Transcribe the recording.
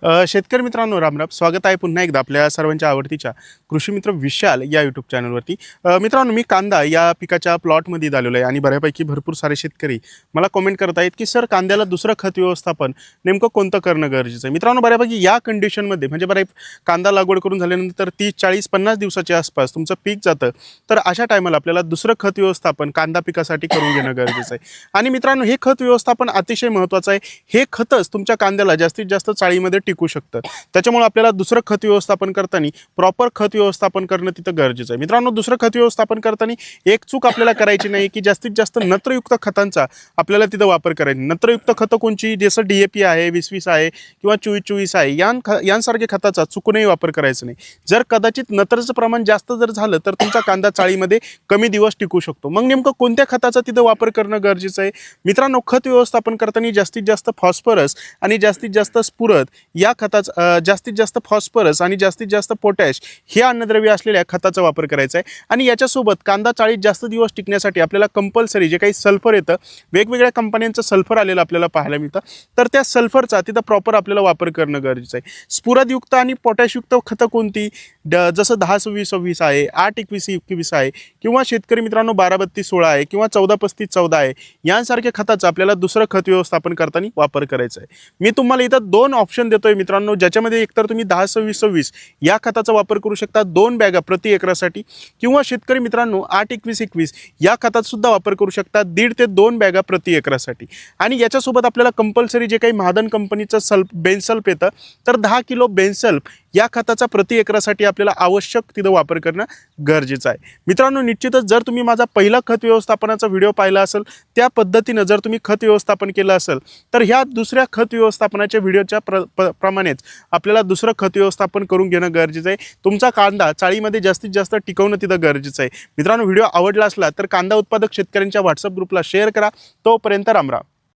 शेतकरी मित्रांनो, रामराम. स्वागत आहे पुन्हा एकदा आपल्या सर्वांच्या आवडतीच्या कृषी मित्र विशाल या यूट्यूब चॅनलवरती. मित्रांनो, मी कांदा या पिकाच्या प्लॉटमध्ये आलेलो आहे आणि बऱ्यापैकी भरपूर सारे शेतकरी मला कमेंट करत आहेत की सर, कांद्याला दुसरं खत व्यवस्थापन नेमकं कोणतं करणं गरजेचं आहे. मित्रांनो, बऱ्यापैकी या कंडिशनमध्ये म्हणजे कांदा लागवड करून झाल्यानंतर 30, 40, 50 दिवसाच्या आसपास तुमचं पीक जातं. तर अशा टायमाला आपल्याला दुसरं खत व्यवस्थापन कांदा पिकासाठी करून घेणं गरजेचं आहे. आणि मित्रांनो, हे खत व्यवस्थापन अतिशय महत्त्वाचं आहे. हे खतच तुमच्या कांद्याला जास्तीत जास्त चाळीमध्ये टिकू शकतं. त्याच्यामुळे आपल्याला दुसरं खत व्यवस्थापन करताना प्रॉपर खत व्यवस्थापन करणं तिथं गरजेचं आहे. मित्रांनो, दुसरं खत व्यवस्थापन करताना एक चूक आपल्याला करायची नाही की जास्तीत जास्त नत्रयुक्त खतांचा आपल्याला तिथं वापर करायचा. नत्रयुक्त खतं कोणची, जसं DAP आहे, 20-20 आहे किंवा 24-24 आहे, यांसारख्या खताचा चुकूनही वापर करायचा नाही. जर कदाचित नत्रचं प्रमाण जास्त जर झालं तर तुमचा कांदा चाळीमध्ये कमी दिवस टिकू शकतो. मग नेमकं कोणत्या खताचा तिथं वापर करणं गरजेचं आहे? मित्रांनो, खत व्यवस्थापन करताना जास्तीत जास्त फॉस्फरस आणि जास्तीत जास्त स्फुरद या खताचा जास्तीत जास्त फॉस्फरस आणि जास्तीत जास्त पोटॅश हे अन्नद्रव्य असलेल्या खताचा वापर करायचा आहे. आणि याच्यासोबत कांदा चाळीत जास्त दिवस टिकण्यासाठी आपल्याला कंपल्सरी जे काही सल्फर येतं, वेगवेगळ्या कंपन्यांचं सल्फर आलेलं आपल्याला पाहायला मिळतं, तर त्या सल्फरचा तिथं प्रॉपर आपल्याला वापर करणं गरजेचं आहे. स्फुरदयुक्त आणि पोटॅशयुक्त खतं कोणती, जसं 10-26-26 आहे, 8-21-21 आहे किंवा शेतकरी मित्रांनो 12-32-16 आहे किंवा 14-35-14 आहे, यांसारख्या खताचा आपल्याला दुसरं खत व्यवस्थापन करताना वापर करायचा आहे. मी तुम्हाला इथं 2 ऑप्शन देतोय मित्रांनो, ज्याच्यामध्ये एकतर तुम्ही 10-26-26 या खताचा वापर करू शकता 2 बॅगा प्रति एकरासाठी, किंवा शेतकरी मित्रांनो 8-21-21 या खताचा सुद्धा वापर करू शकता 1.5 ते 2 बॅगा प्रति एकरासाठी. आणि याच्यासोबत आपल्याला कंपल्सरी जे काही महादन कंपनीचं बेन्सल्फ येतं, तर 10 किलो बेन्सल्फ या खताचा प्रति एकरासाठी आपल्याला आवश्यक तिथं वापर करणं गरजेचं आहे. मित्रांनो, निश्चितच जर तुम्ही माझा पहिला खत व्यवस्थापनाचा व्हिडिओ पाहिला असेल, त्या पद्धतीनं जर तुम्ही खत व्यवस्थापन केलं असेल, तर ह्या दुसऱ्या खत व्यवस्थापनाच्या व्हिडिओच्या प्रमाणेच आपल्याला दुसरं खत व्यवस्थापन करून घेणं गरजेचं आहे. तुमचा कांदा चाळीमध्ये जास्तीत जास्त टिकवणं तिथं गरजेचं आहे. मित्रांनो, व्हिडिओ आवडला असला तर कांदा उत्पादक शेतकऱ्यांच्या व्हॉट्सअप ग्रुपला शेअर करा. तोपर्यंत रामराम.